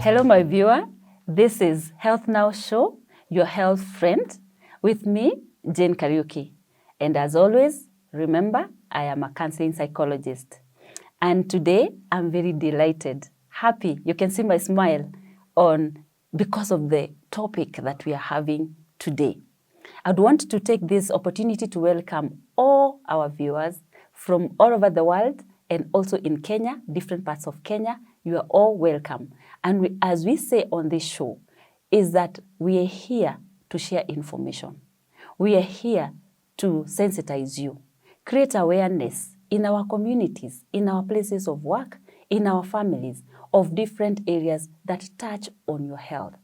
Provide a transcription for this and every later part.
Hello, my viewer. This is Health Now Show, your health friend, with me, Jane Kariuki. And as always, remember, I am a counseling psychologist. And today, I'm very delighted, happy. You can see my smile because of the topic that we are having today. I'd want to take this opportunity to welcome all our viewers from all over the world and also in Kenya, different parts of Kenya. You are all welcome. And as we say on this show, is that we are here to share information. We are here to sensitize you, create awareness in our communities, in our places of work, in our families, of different areas that touch on your health.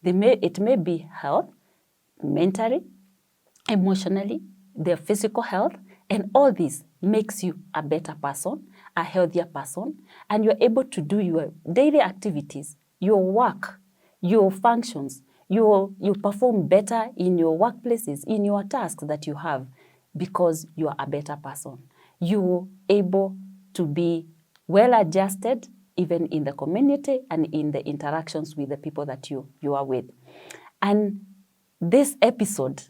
It may be health, mentally, emotionally, their physical health, and all this makes you a better person, a healthier person, and you're able to do your daily activities, your work, your functions, you perform better in your workplaces, in your tasks that you have, because you are a better person. You're able to be well adjusted even in the community and in the interactions with the people that you are with. And this episode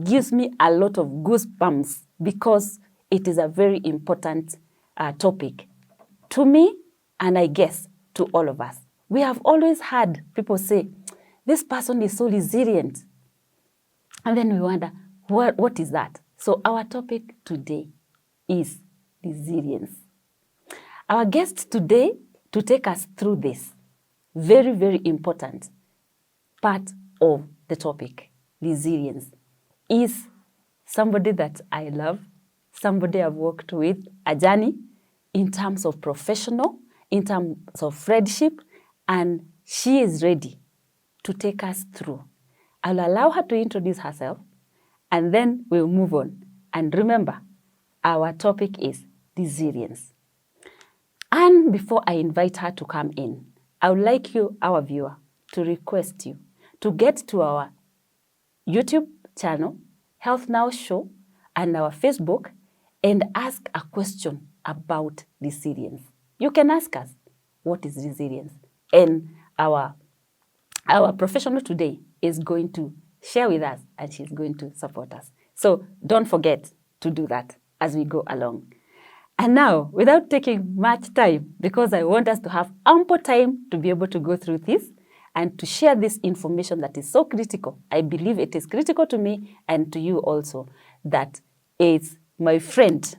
gives me a lot of goosebumps because it is a very important topic to me, and I guess to all of us. We have always heard people say, this person is so resilient. And then we wonder, what is that? So our topic today is resilience. Our guest today to take us through this very, very important part of the topic, resilience, is somebody that I love, somebody I've worked with, a journey in terms of professional, in terms of friendship, and she is ready to take us through. I'll allow her to introduce herself, and then we'll move on. And remember, our topic is resilience. And before I invite her to come in, I would like you, our viewer, to request you to get to our YouTube channel, Health Now Show, and our Facebook, and ask a question about resilience. You can ask us, what is resilience? And our professional today is going to share with us, and she's going to support us. So don't forget to do that as we go along. And now, without taking much time, because I want us to have ample time to be able to go through this and to share this information that is so critical. I believe it is critical to me and to you also. That is my friend,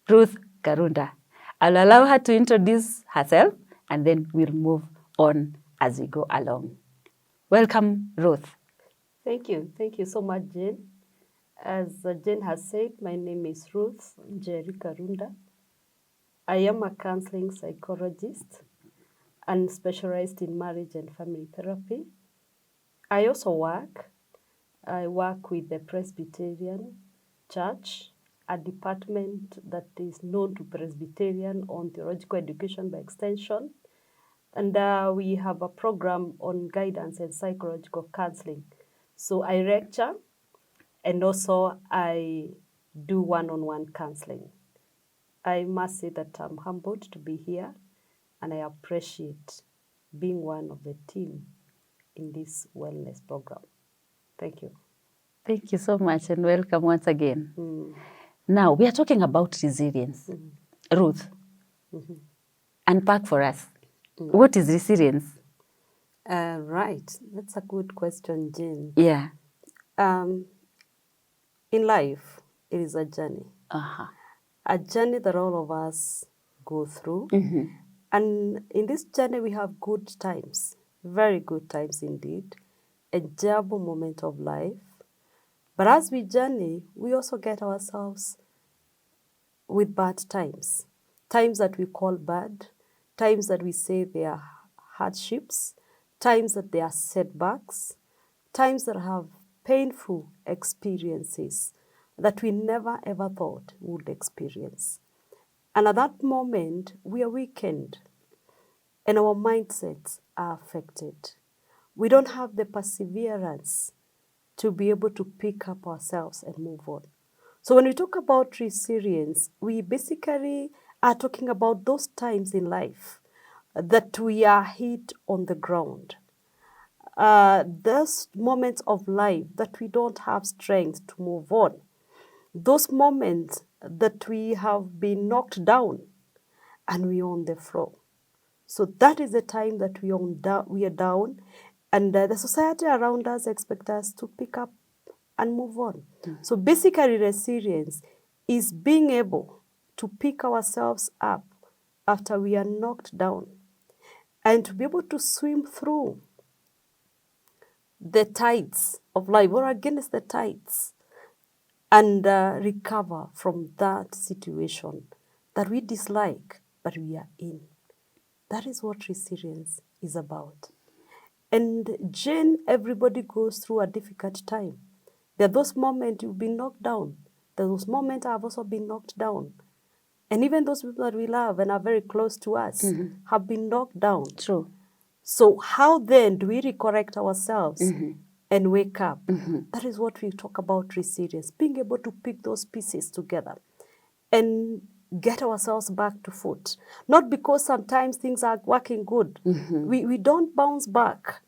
Ruth Karunda. I'll allow her to introduce herself, and then we'll move on as we go along. Welcome, Ruth. Thank you. Thank you so much, Jane. As Jane has said, my name is Ruth Njeri Karunda. I am a counseling psychologist and specialized in marriage and family therapy. I also work with the Presbyterian Church, a department that is known to Presbyterian on theological education by extension. And we have a program on guidance and psychological counseling. So I lecture, and also I do one-on-one counseling. I must say that I'm humbled to be here, and I appreciate being one of the team in this wellness program. Thank you. Thank you so much, and welcome once again. Now, we are talking about resilience. Ruth, unpack for us. What is resilience? Right. That's a good question, Jane. Yeah. In life, it is a journey. A journey that all of us go through. And in this journey, we have good times, very good times indeed, enjoyable moment of life. But as we journey, we also get ourselves with bad times, times that we call bad, times that we say they are hardships, times that they are setbacks, times that have painful experiences that we never ever thought we would experience. And at that moment, we are weakened and our mindsets are affected. We don't have the perseverance to be able to pick up ourselves and move on. So when we talk about resilience, we basically are talking about those times in life that we are hit on the ground. Those moments of life that we don't have strength to move on. Those moments that we have been knocked down and we are on the floor. So that is the time that we are down, and the society around us expect us to pick up and move on. So basically, resilience is being able to pick ourselves up after we are knocked down and to be able to swim through the tides of life or against the tides and recover from that situation that we dislike, but we are in. That is what resilience is about. And Jane, everybody goes through a difficult time. There are those moments you've been knocked down. There are those moments I've also been knocked down. And even those people that we love and are very close to us have been knocked down. True. So how then do we recorrect ourselves and wake up? That is what we talk about resilience, being able to pick those pieces together and get ourselves back to foot. Not because sometimes things are working good. We don't bounce back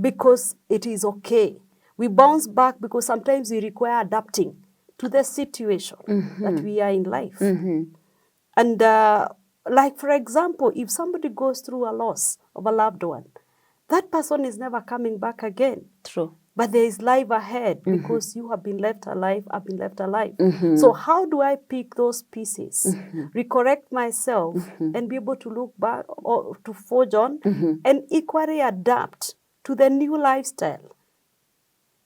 because it is okay. We bounce back because sometimes we require adapting to the situation that we are in life. And like, for example, if somebody goes through a loss of a loved one, that person is never coming back again. True. But there is life ahead because you have been left alive, I've been left alive. So how do I pick those pieces, recorrect myself, and be able to look back or to forge on and equally adapt to the new lifestyle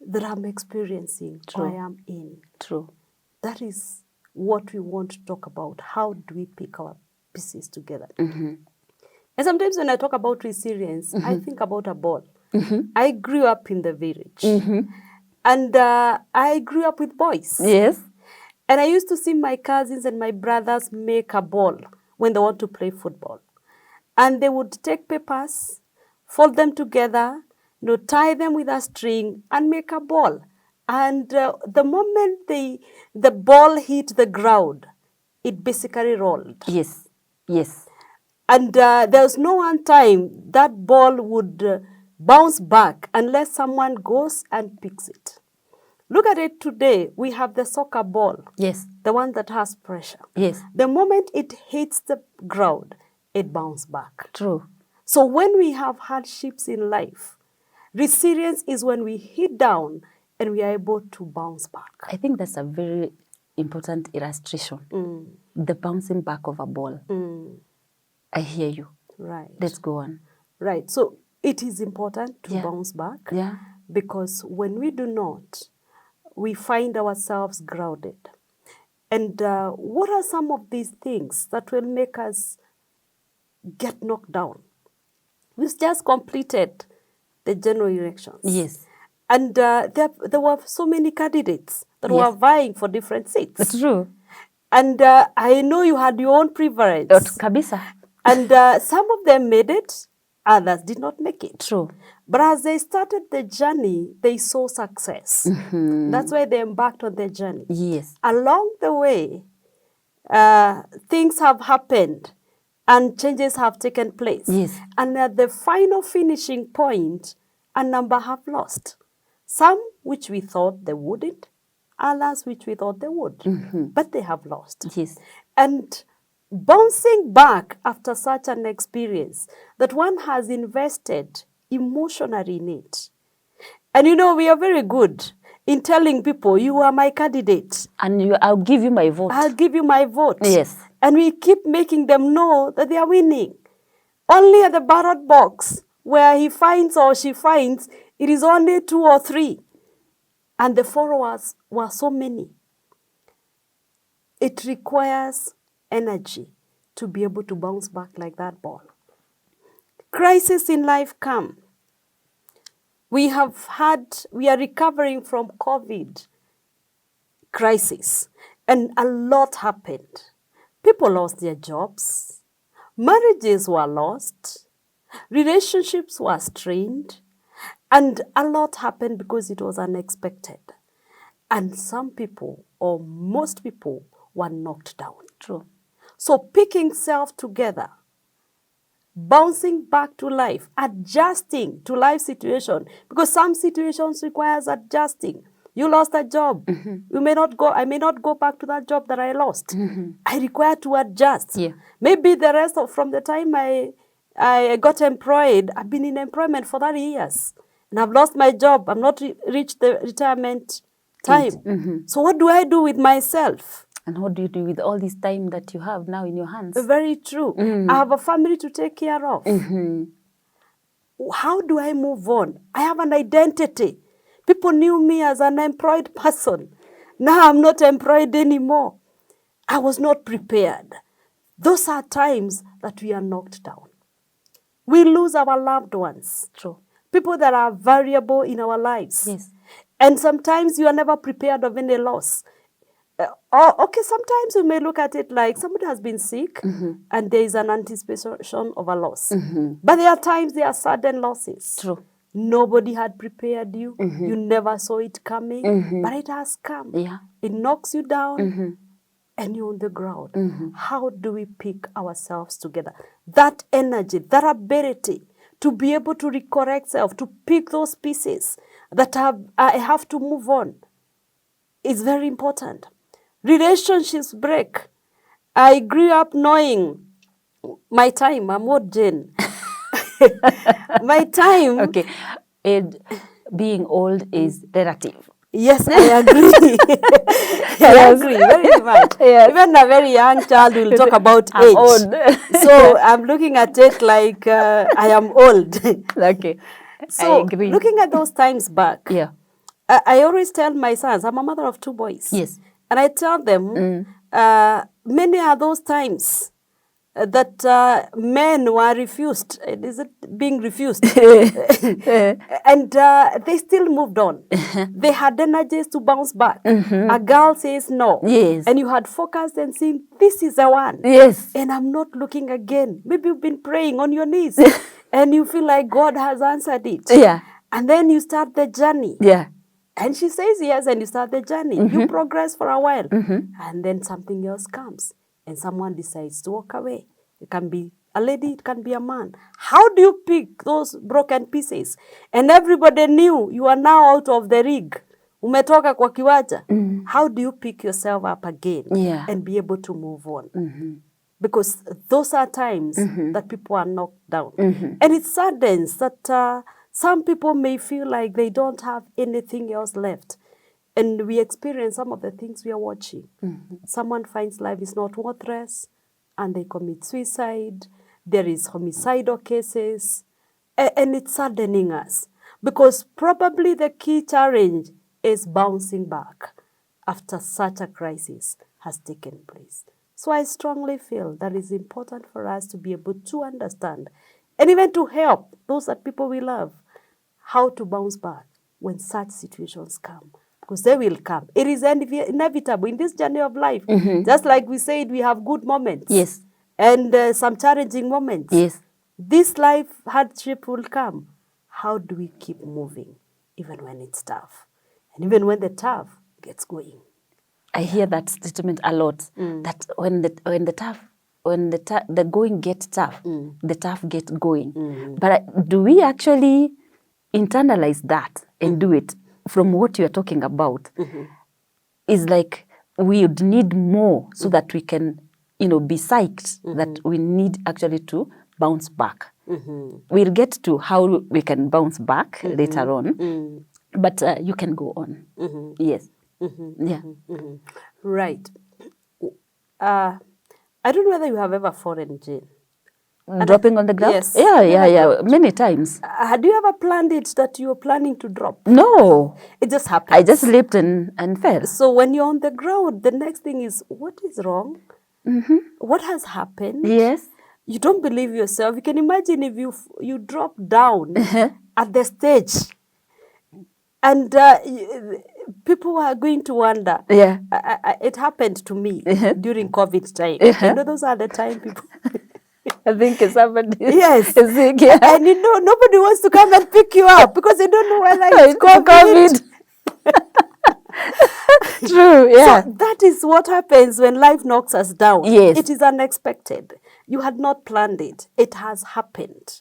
that I'm experiencing or I am in? True. That is what we want to talk about. How do we pick our pieces together? And sometimes when I talk about resilience, I think about a ball. I grew up in the village. And I grew up with boys. Yes. And I used to see my cousins and my brothers make a ball when they want to play football. And they would take papers, fold them together, tie them with a string and make a ball. And the moment the ball hit the ground, it basically rolled. Yes. Yes. And there was no one time that ball would bounce back unless someone goes and picks it. Look at it today. We have the soccer ball. Yes. The one that has pressure. Yes. The moment it hits the ground, it bounces back. True. So when we have hardships in life, resilience is when we hit down and we are able to bounce back. I think that's a very important illustration. The bouncing back of a ball. I hear you. Right. Let's go on. Right. So it is important to bounce back. Yeah. Because when we do not, we find ourselves grounded. And what are some of these things that will make us get knocked down? We've just completed the general elections. Yes. And there were so many candidates that were vying for different seats. That's true. And I know you had your own preference. Kabisa. And some of them made it, others did not make it. True. But as they started the journey, they saw success. That's why they embarked on their journey. Yes. Along the way, things have happened and changes have taken place. Yes. And at the final finishing point, a number have lost. Some which we thought they wouldn't, others which we thought they would. But they have lost. Yes. And bouncing back after such an experience that one has invested emotionally in it. And we are very good in telling people, you are my candidate. And I'll give you my vote. I'll give you my vote. Yes. And we keep making them know that they are winning. Only at the ballot box, where he finds or she finds, it is only 2 or 3. And the followers were so many. It requires energy to be able to bounce back like that ball. Crises in life come. We are recovering from COVID crisis, and a lot happened. People lost their jobs, marriages were lost, relationships were strained, and a lot happened because it was unexpected. And some people, or most people, were knocked down. True. So picking self together, bouncing back to life, adjusting to life situation, because some situations requires adjusting. You lost a job. I may not go back to that job that I lost. I require to adjust. Yeah. Maybe the rest of from the time I got employed, I've been in employment for 30 years. And I've lost my job. I'm not reached the retirement time. So what do I do with myself? And what do you do with all this time that you have now in your hands? Very true. I have a family to take care of. How do I move on? I have an identity. People knew me as an employed person. Now I'm not employed anymore. I was not prepared. Those are times that we are knocked down. We lose our loved ones. True. People that are variable in our lives. Yes. And sometimes you are never prepared of any loss. Okay, sometimes you may look at it like somebody has been sick and there is an anticipation of a loss. But there are times there are sudden losses. True. Nobody had prepared you. You never saw it coming, but it has come. Yeah. It knocks you down and you're on the ground. How do we pick ourselves together? That energy, that ability to be able to recorrect self, to pick those pieces that I have to move on is very important. Relationships break. I grew up knowing my time. I'm old Jane. My time. Okay. Being old is relative. Yes, I agree. I agree very much. Yes. Even a very young child will talk about age. Old. So I'm looking at it like I am old. Okay. So I agree. looking at those times back, Yeah. I always tell my sons, I'm a mother of 2 boys. Yes. And I tell them, many are those times that men were refused. Is it being refused? And they still moved on. They had energies to bounce back. A girl says no. Yes. And you had focused and seen, this is the one. Yes. And I'm not looking again. Maybe you've been praying on your knees and you feel like God has answered it. Yeah. And then you start the journey. Yeah. And she says yes, and you start the journey. You progress for a while. And then something else comes, and someone decides to walk away. It can be a lady, it can be a man. How do you pick those broken pieces? And everybody knew you are now out of the rig. Umetoka kwa kiwanja. How do you pick yourself up again and be able to move on? Because those are times that people are knocked down. And it saddens that some people may feel like they don't have anything else left. And we experience some of the things we are watching. Someone finds life is not worthless and they commit suicide. There is homicidal cases. And it's saddening us. Because probably the key challenge is bouncing back after such a crisis has taken place. So I strongly feel that it's important for us to be able to understand and even to help those that people we love how to bounce back when such situations come. Because they will come. It is inevitable in this journey of life. Just like we said, we have good moments. Yes. And some challenging moments. Yes. This life hardship will come. How do we keep moving even when it's tough? And even when the tough gets going. I hear that statement a lot. That when the going gets tough, the tough gets going. But do we actually internalize that and do it? From what you're talking about, is like we would need more so that we can, be psyched that we need actually to bounce back. We'll get to how we can bounce back later on, but you can go on. Yes. Yeah. Right. I don't know whether you have ever fallen, Jane. Dropping on the ground? Yes. Yeah. Many times. Had you ever planned it that you were planning to drop? No. It just happened. I just slipped and fell. So when you're on the ground, the next thing is, what is wrong? What has happened? Yes. You don't believe yourself. You can imagine if you drop down at the stage and people are going to wonder. Yeah. It happened to me during COVID time. Those are the time people... I think somebody yes. is sick. Yeah. And nobody wants to come and pick you up because they don't know whether it's COVID. True, yeah. So that is what happens when life knocks us down. Yes. It is unexpected. You had not planned it. It has happened.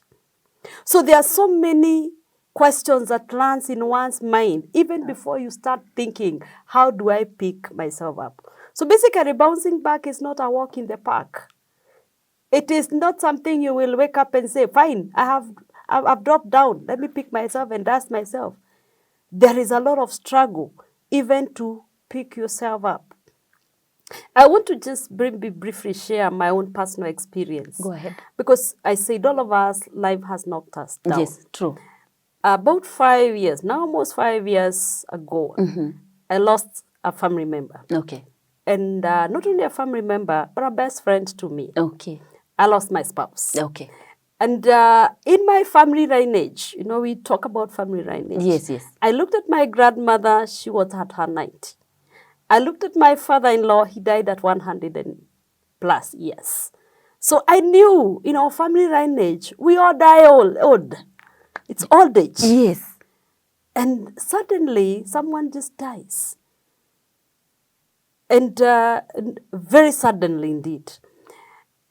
So there are so many questions that lands in one's mind, even before you start thinking, how do I pick myself up? So basically, bouncing back is not a walk in the park. It is not something you will wake up and say, fine, I've dropped down. Let me pick myself and dust myself. There is a lot of struggle even to pick yourself up. I want to just briefly share my own personal experience. Go ahead. Because I said all of us, life has knocked us down. Yes, true. About 5 years, now almost 5 years ago, I lost a family member. Okay. And not only a family member, but a best friend to me. Okay. I lost my spouse. Okay. And in my family lineage, we talk about family lineage. Yes, yes. I looked at my grandmother, she was at her 90. I looked at my father-in-law, he died at 100 and plus years. So I knew in our family lineage, we all die old. It's old age. Yes. And suddenly, someone just dies. And very suddenly indeed.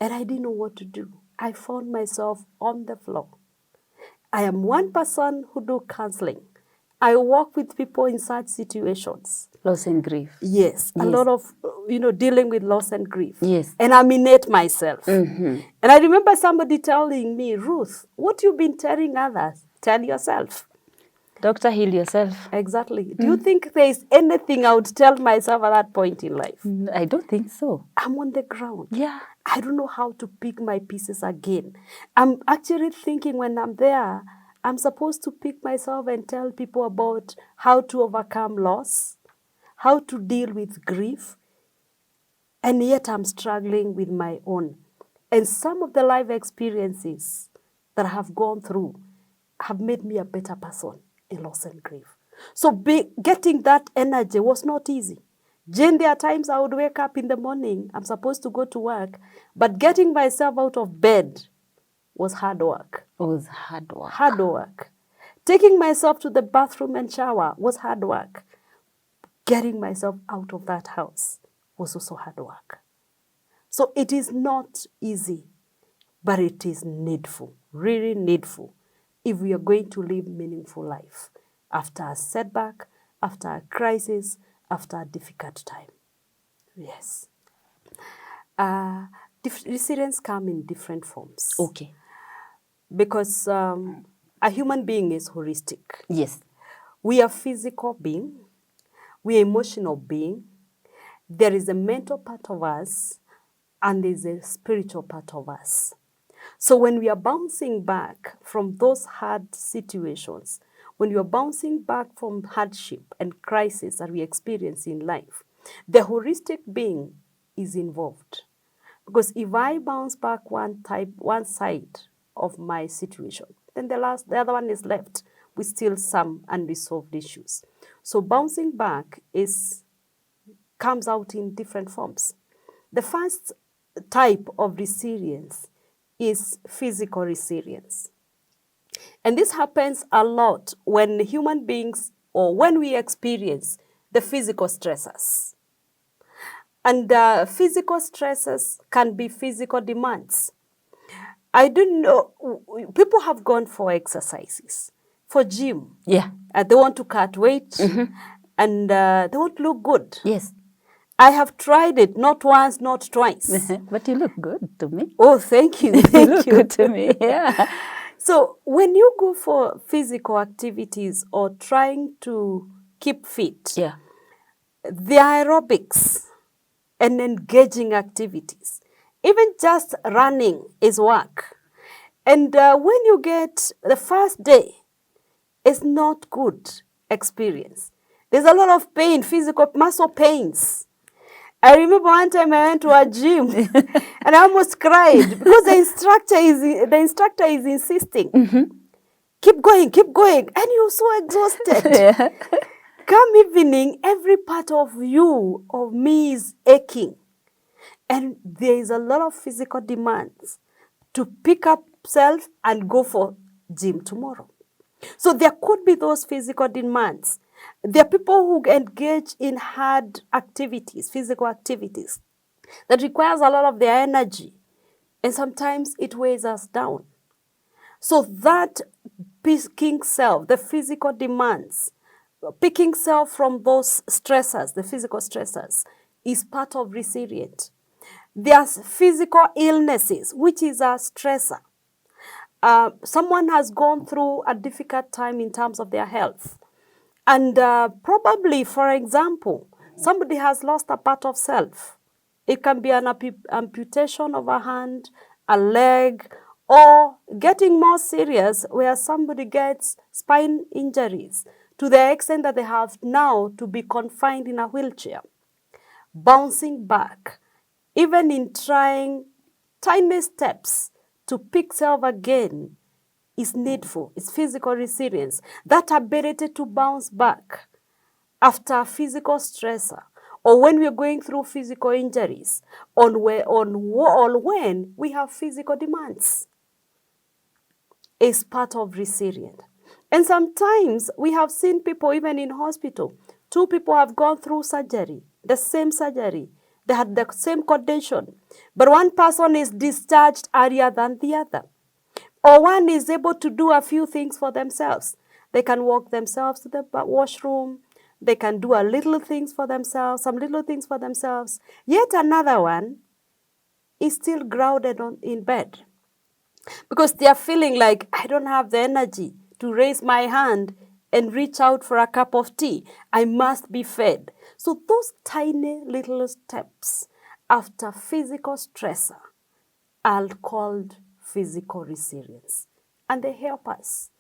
And I didn't know what to do. I found myself on the floor. I am one person who do counseling. I work with people in such situations. Loss and grief. Yes, a lot of, dealing with loss and grief. Yes. And I'm in it myself. And I remember somebody telling me, Ruth, what you've been telling others, tell yourself. Doctor, heal yourself. Exactly. Do you think there is anything I would tell myself at that point in life? I don't think so. I'm on the ground. Yeah. I don't know how to pick my pieces again. I'm actually thinking when I'm there, I'm supposed to pick myself and tell people about how to overcome loss, how to deal with grief, and yet I'm struggling with my own. And some of the life experiences that I have gone through have made me a better person in loss and grief. So getting that energy was not easy. Jane, there are times I would wake up in the morning, I'm supposed to go to work, but getting myself out of bed was hard work. It was hard work. Hard work. Taking myself to the bathroom and shower was hard work. Getting myself out of that house was also hard work. So it is not easy, but it is needful, really needful, if we are going to live meaningful life after a setback, after a crisis, after a difficult time. Yes. Resilience come in different forms. Okay. Because a human being is holistic. Yes. We are physical being. We are emotional being. There is a mental part of us, and there's a spiritual part of us. So when we are bouncing back from those hard situations, when you are bouncing back from hardship and crisis that we experience in life, the holistic being is involved. Because if I bounce back one side of my situation, then the other one is left with still some unresolved issues. So bouncing back comes out in different forms. The first type of resilience is physical resilience. And this happens a lot when human beings or when we experience the physical stressors. And physical stresses can be physical demands. I don't know, people have gone for exercises, for gym. Yeah. They want to cut weight and they want to look good. Yes. I have tried it, not once, not twice. But you look good to me. Oh, thank you. You Thank look you. good to me. Yeah. So when you go for physical activities or trying to keep fit, Yeah. the aerobics and engaging activities, even just running is work. And when you get the first day, it's not good experience. There's a lot of pain, physical muscle pains. I remember one time I went to a gym and I almost cried because the instructor is insisting, keep going, and you're so exhausted. Yeah. Come evening, every part of you, of me, is aching. And there is a lot of physical demands to pick up self and go for gym tomorrow. So there could be those physical demands. There are people who engage in hard activities, physical activities, that requires a lot of their energy. And sometimes it weighs us down. So that picking self, the physical demands, picking self from those stressors, the physical stressors, is part of resilience. There's physical illnesses, which is a stressor. Someone has gone through a difficult time in terms of their health. And probably, for example, somebody has lost a part of self. It can be an amputation of a hand, a leg, or getting more serious where somebody gets spine injuries to the extent that they have now to be confined in a wheelchair. Bouncing back, even in trying tiny steps to pick self again, is needful. It's physical resilience. That ability to bounce back after a physical stressor, or when we're going through physical injuries, or when we have physical demands, is part of resilience. And sometimes we have seen people even in hospital. Two people have gone through surgery, the same surgery. They had the same condition, but one person is discharged earlier than the other. Or one is able to do a few things for themselves. They can walk themselves to the washroom. They can do a little things for themselves, some little things for themselves. Yet another one is still grounded in bed because they are feeling like, I don't have the energy to raise my hand and reach out for a cup of tea. I must be fed. So those tiny little steps after physical stressor are called physical resilience. And they help us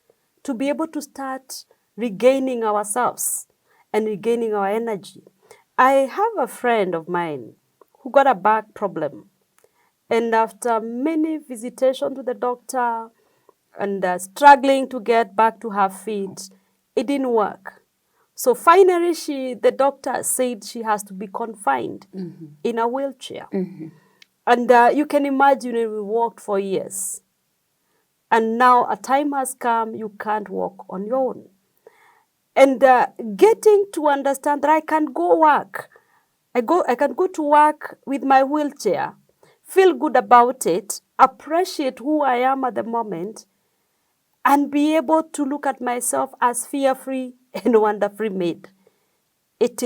to be able to start regaining ourselves and regaining our energy. I have a friend of mine who got a back problem. And after many visitations to the doctor and struggling to get back to her feet, it didn't work. So finally, the doctor said she has to be confined in a wheelchair. And you can imagine we walked for years. And now a time has come, you can't walk on your own. And getting to understand that I can go work. I can go to work with my wheelchair, feel good about it, appreciate who I am at the moment, and be able to look at myself as fear-free and wonder-free made. It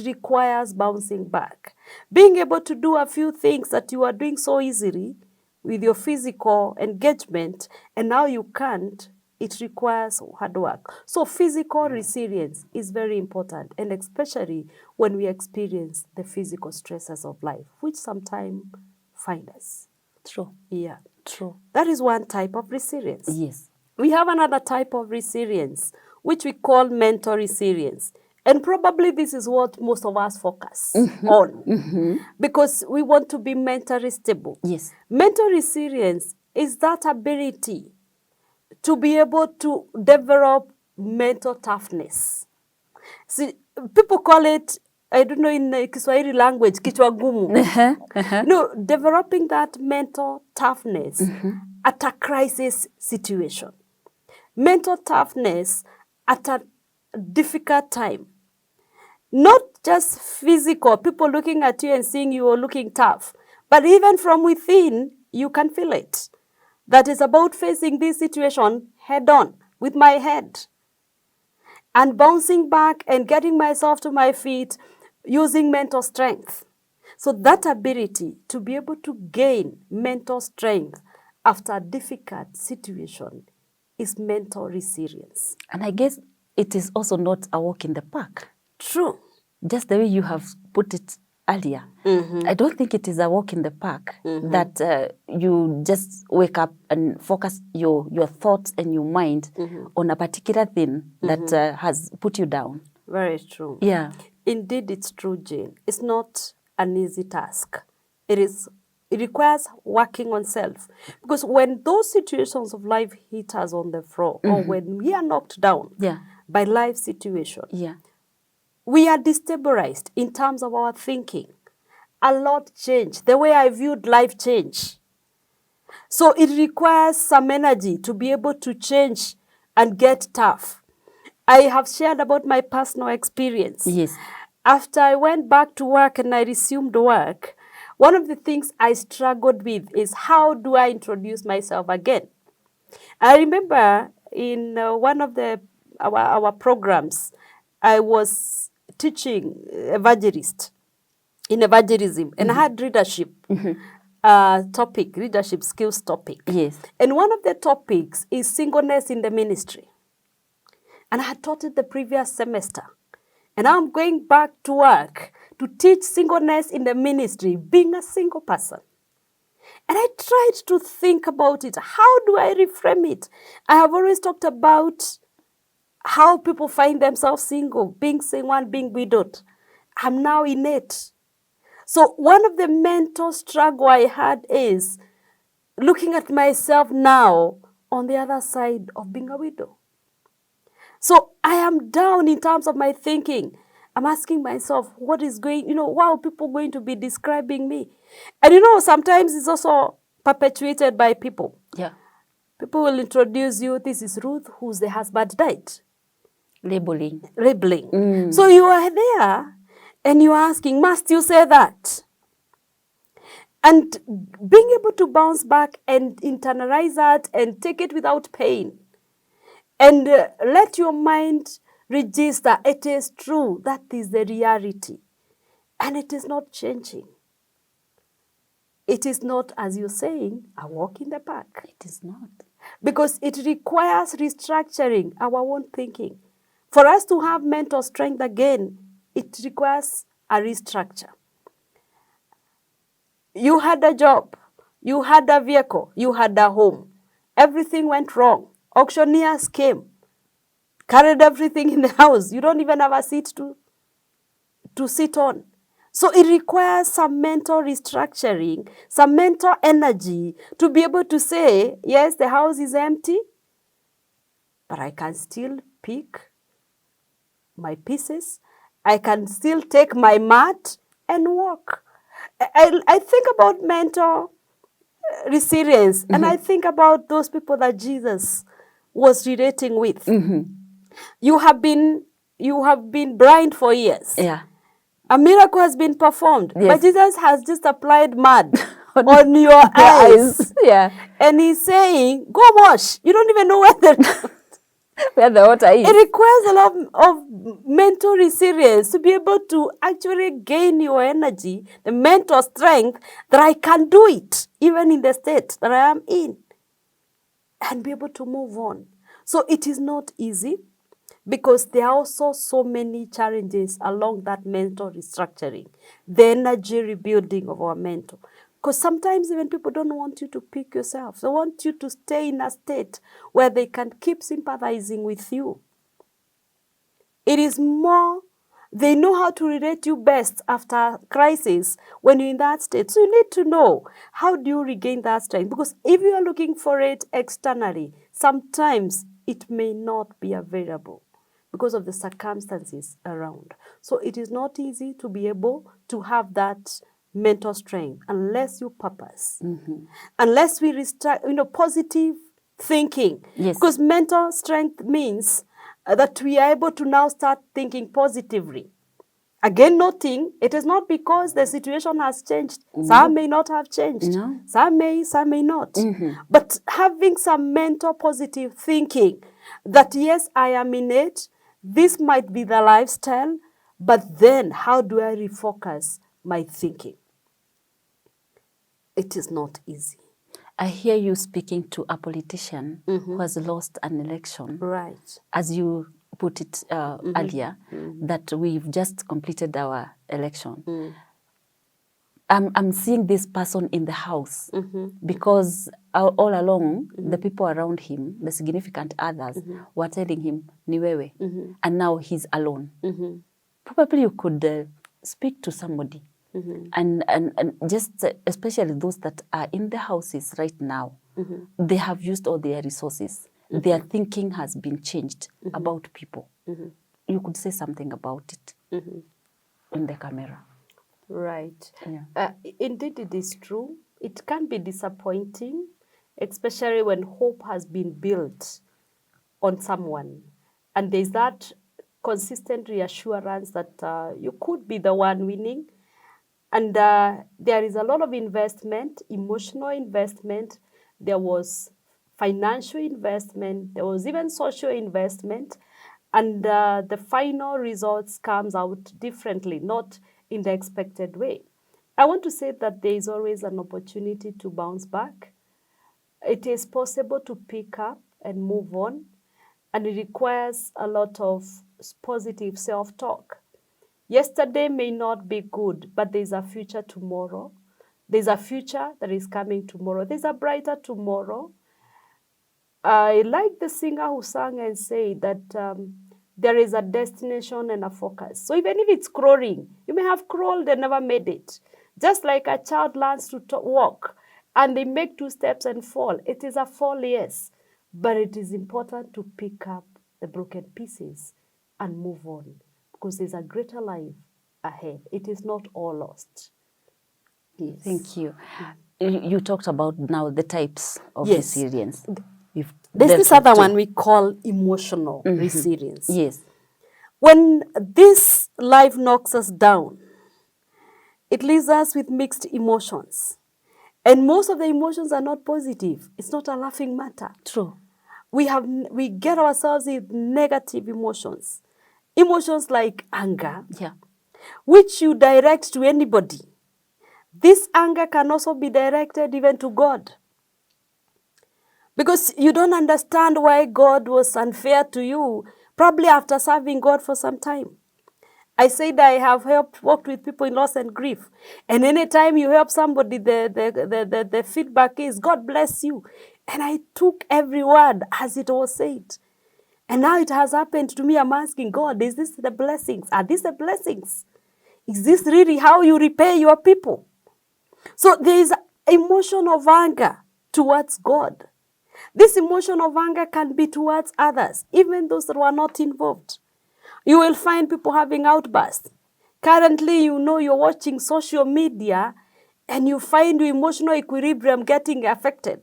requires bouncing back. Being able to do a few things that you are doing so easily with your physical engagement, and now you can't, it requires hard work. So physical resilience is very important, and especially when we experience the physical stresses of life, which sometimes find us. True. Yeah. True. That is one type of resilience. Yes. We have another type of resilience, which we call mental resilience. And probably this is what most of us focus on, because we want to be mentally stable. Yes. Mental resilience is that ability to be able to develop mental toughness. See, people call it, I don't know, in Kiswahili language, kichwa gumu. No, developing that mental toughness at a crisis situation. Mental toughness at a difficult time. Not just physical, people looking at you and seeing you are looking tough, but even from within, you can feel it. That is about facing this situation head on with my head and bouncing back and getting myself to my feet using mental strength. So that ability to be able to gain mental strength after a difficult situation is mental resilience. And I guess it is also not a walk in the park. True. Just the way you have put it earlier. I don't think it is a walk in the park that you just wake up and focus your thoughts and your mind on a particular thing that has put you down. Very true. Yeah. Indeed, it's true, Jane. It's not an easy task. It requires working on self. Because when those situations of life hit us on the floor, or when we are knocked down by life situation, we are destabilized in terms of our thinking. A lot changed. The way I viewed life changed. So it requires some energy to be able to change and get tough. I have shared about my personal experience. Yes. After I went back to work and I resumed work, one of the things I struggled with is how do I introduce myself again? I remember in one of our programs, I was teaching in evangelism, and I had leadership topic, leadership skills topic. Yes. And one of the topics is singleness in the ministry. And I had taught it the previous semester. And now I'm going back to work to teach singleness in the ministry, being a single person. And I tried to think about it. How do I reframe it? I have always talked about how people find themselves single, being single, being widowed. I'm now in it. So one of the mental struggle I had is looking at myself now on the other side of being a widow. So I am down in terms of my thinking. I'm asking myself, what is going, how are people going to be describing me? And sometimes it's also perpetuated by people. Yeah. People will introduce you, this is Ruth, whose the husband died. Labeling. So you are there and you are asking, must you say that? And being able to bounce back and internalize that and take it without pain. And let your mind register, it is true, that is the reality. And it is not changing. It is not, as you're saying, a walk in the park. It is not. Because it requires restructuring our own thinking. For us to have mental strength again, it requires a restructure. You had a job, you had a vehicle, you had a home. Everything went wrong. Auctioneers came, carried everything in the house. You don't even have a seat to sit on. So it requires some mental restructuring, some mental energy to be able to say, yes, the house is empty, but I can still pick my pieces. I can still take my mat and walk. I think about mental resilience, and I think about those people that Jesus was relating with. You have been blind for years. Yeah. A miracle has been performed, yes. but Jesus has just applied mud on your eyes. Yeah. And he's saying, go wash. You don't even know where where the water is. It requires a lot of mental resilience to be able to actually gain your energy, the mental strength that I can do it, even in the state that I am in, and be able to move on. So it is not easy, because there are also so many challenges along that mental restructuring, the energy rebuilding of our mental. Because sometimes even people don't want you to pick yourself. They want you to stay in a state where they can keep sympathizing with you. It is more, they know how to relate you best after crisis when you're in that state. So you need to know, how do you regain that strength? Because if you are looking for it externally, sometimes it may not be available because of the circumstances around. So it is not easy to be able to have that mental strength unless you purpose, unless we restrict, positive thinking. Yes. Because mental strength means that we are able to now start thinking positively. Again, noting it is not because the situation has changed. Some may not have changed. No. Some may not. But having some mental positive thinking that, yes, I am in it. This might be the lifestyle, but then how do I refocus my thinking? It is not easy. I hear you speaking to a politician who has lost an election. Right. As you put it earlier, that we've just completed our election. I'm seeing this person in the house because all along, the people around him, the significant others, were telling him, ni wewe, and now he's alone. Probably you could speak to somebody, and just especially those that are in the houses right now, they have used all their resources. Their thinking has been changed about people. You could say something about it in the camera. Right. Yeah. Indeed, it is true. It can be disappointing, especially when hope has been built on someone. And there's that consistent reassurance that you could be the one winning. And there is a lot of investment, emotional investment. There was financial investment. There was even social investment. And the final results comes out differently, not in the expected way. I want to say that there is always an opportunity to bounce back. It is possible to pick up and move on, and it requires a lot of positive self-talk. Yesterday may not be good, but there's a future tomorrow. There's a future that is coming tomorrow. There's a brighter tomorrow. I like the singer who sang and said that there is a destination and a focus. So even if it's crawling, you may have crawled and never made it. Just like a child learns to walk and they make 2 steps and fall. It is a fall, yes, but it is important to pick up the broken pieces and move on, because there's a greater life ahead. It is not all lost. Yes. Thank you. You talked about now the types of resilience. There's this other one we call emotional resilience. Yes. When this life knocks us down, it leaves us with mixed emotions. And most of the emotions are not positive. It's not a laughing matter. True. We get ourselves with negative emotions. Emotions like anger, which you direct to anybody. This anger can also be directed even to God. Because you don't understand why God was unfair to you, probably after serving God for some time. I said I have worked with people in loss and grief. And anytime you help somebody, the feedback is, God bless you. And I took every word as it was said. And now it has happened to me. I'm asking God, is this the blessings? Are these the blessings? Is this really how you repay your people? So there is emotion of anger towards God. This emotion of anger can be towards others, even those that were not involved. You will find people having outbursts. Currently, you're watching social media and you find your emotional equilibrium getting affected.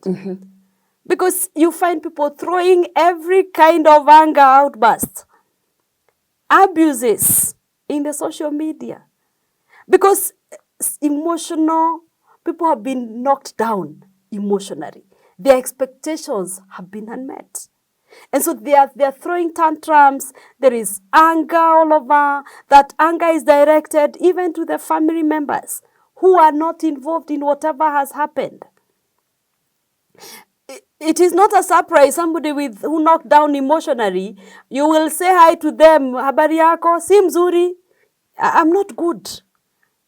Because you find people throwing every kind of anger outburst, abuses in the social media. Because people have been knocked down emotionally. Their expectations have been unmet. And so they are throwing tantrums. There is anger all over. That anger is directed even to the family members who are not involved in whatever has happened. It is not a surprise, somebody who knocked down emotionally, you will say hi to them, habari yako, si mzuri, I'm not good.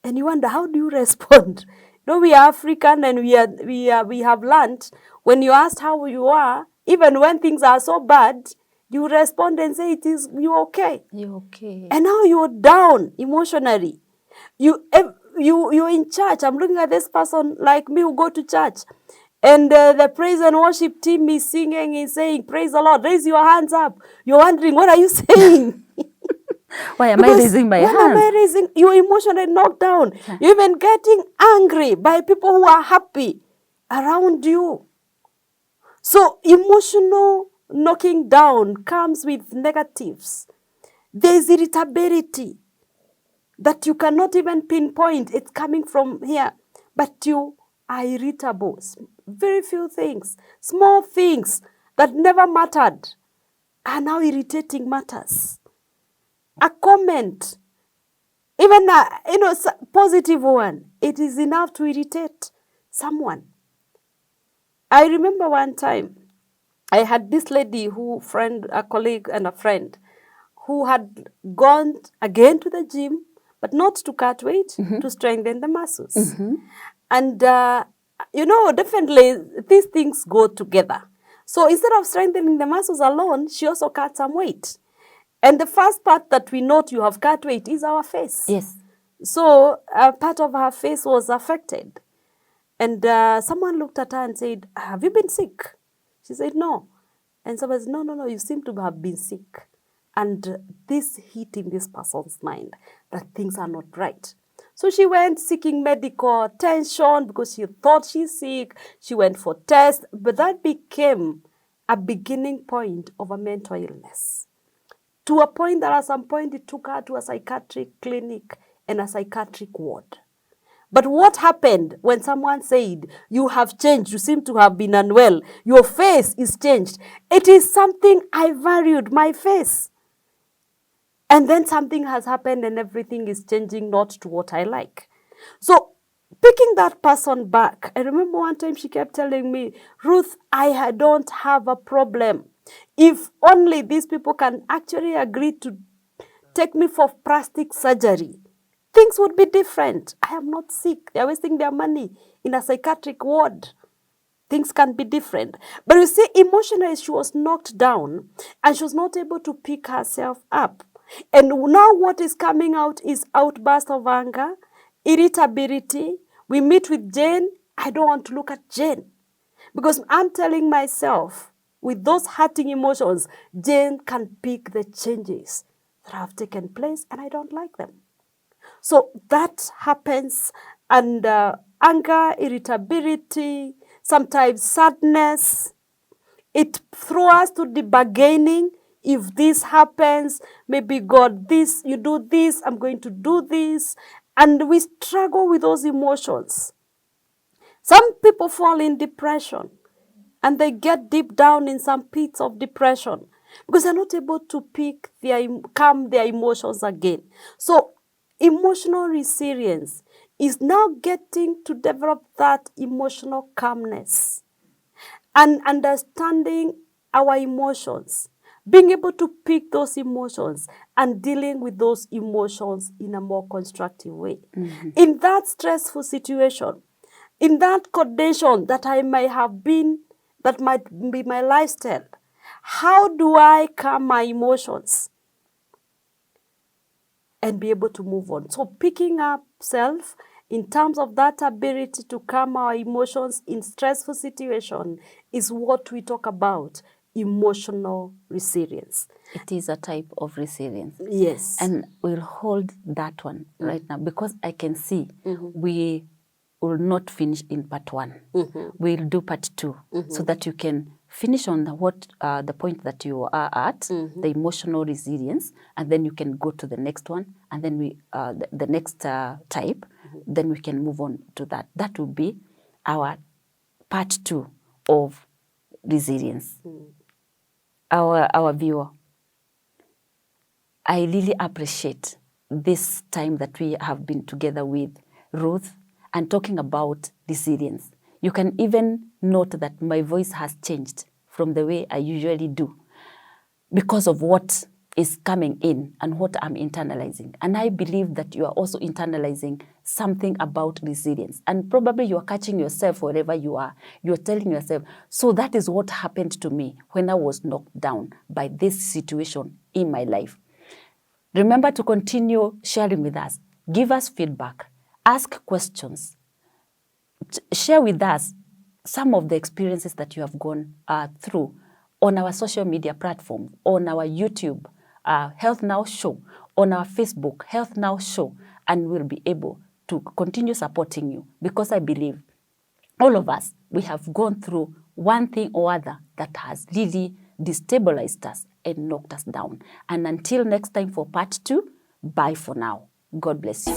And you wonder, how do you respond? We are African and we have learned, when you asked how you are, even when things are so bad, you respond and say, you're okay. You're okay. And now you're down emotionally. You're in church. I'm looking at this person like me who go to church. And the praise and worship team is singing, is saying, praise the Lord, raise your hands up. You're wondering, what are you saying? Why am I raising my hands? Why am I raising? You're emotionally knocked down. You're even getting angry by people who are happy around you. So emotional knocking down comes with negatives. There's irritability that you cannot even pinpoint. It's coming from here. But you are irritable. Very few things, small things that never mattered are now irritating matters. A comment, even a positive one, it is enough to irritate someone. I remember one time I had this lady a colleague and a friend, who had gone again to the gym, but not to cut weight, to strengthen the muscles. And, definitely these things go together. So instead of strengthening the muscles alone, she also cut some weight. And the first part that we note you have cut weight is our face. Yes. So a part of her face was affected. And someone looked at her and said, have you been sick? She said, no. And someone said, no, you seem to have been sick. And this hit in this person's mind that things are not right. So she went seeking medical attention because she thought she's sick. She went for tests, but that became a beginning point of a mental illness. To a point that at some point it took her to a psychiatric clinic and a psychiatric ward. But what happened when someone said, you have changed, you seem to have been unwell, your face is changed? It is something I valued, my face. And then something has happened and everything is changing not to what I like. So picking that person back, I remember one time she kept telling me, Ruth, I don't have a problem. If only these people can actually agree to take me for plastic surgery, things would be different. I am not sick. They are wasting their money in a psychiatric ward. Things can be different. But you see, emotionally, she was knocked down and she was not able to pick herself up. And now what is coming out is outburst of anger, irritability. We meet with Jane. I don't want to look at Jane. Because I'm telling myself, with those hurting emotions, Jane can pick the changes that have taken place and I don't like them. So that happens, and anger, irritability, sometimes sadness. It throws us to the bargaining. If this happens, maybe God, this, you do this, I'm going to do this. And we struggle with those emotions. Some people fall in depression and they get deep down in some pits of depression because they're not able to calm their emotions again. So emotional resilience is now getting to develop that emotional calmness and understanding our emotions, being able to pick those emotions and dealing with those emotions in a more constructive way. Mm-hmm. In that stressful situation, in that condition that I may have been, that might be my lifestyle, how do I calm my emotions and be able to move on? So picking up self in terms of that ability to calm our emotions in stressful situation is what we talk about, emotional resilience. It is a type of resilience. Yes. And we'll hold that one right now because I can see we will not finish in part 1. We'll do part 2 so that you can finish on the point that you are at, the emotional resilience, and then you can go to the next one, and then the next type, then we can move on to that. That will be our part 2 of resilience. Our viewer, I really appreciate this time that we have been together with Ruth and talking about resilience. You can even note that my voice has changed from the way I usually do because of what is coming in and what I'm internalizing. And I believe that you are also internalizing something about resilience. And probably you are catching yourself wherever you are. You're telling yourself, so that is what happened to me when I was knocked down by this situation in my life. Remember to continue sharing with us. Give us feedback. Ask questions. Share with us some of the experiences that you have gone through on our social media platform, on our YouTube Health Now Show, on our Facebook Health Now Show, and we'll be able to continue supporting you because I believe all of us, we have gone through one thing or other that has really destabilized us and knocked us down. And until next time for part 2, bye for now. God bless you.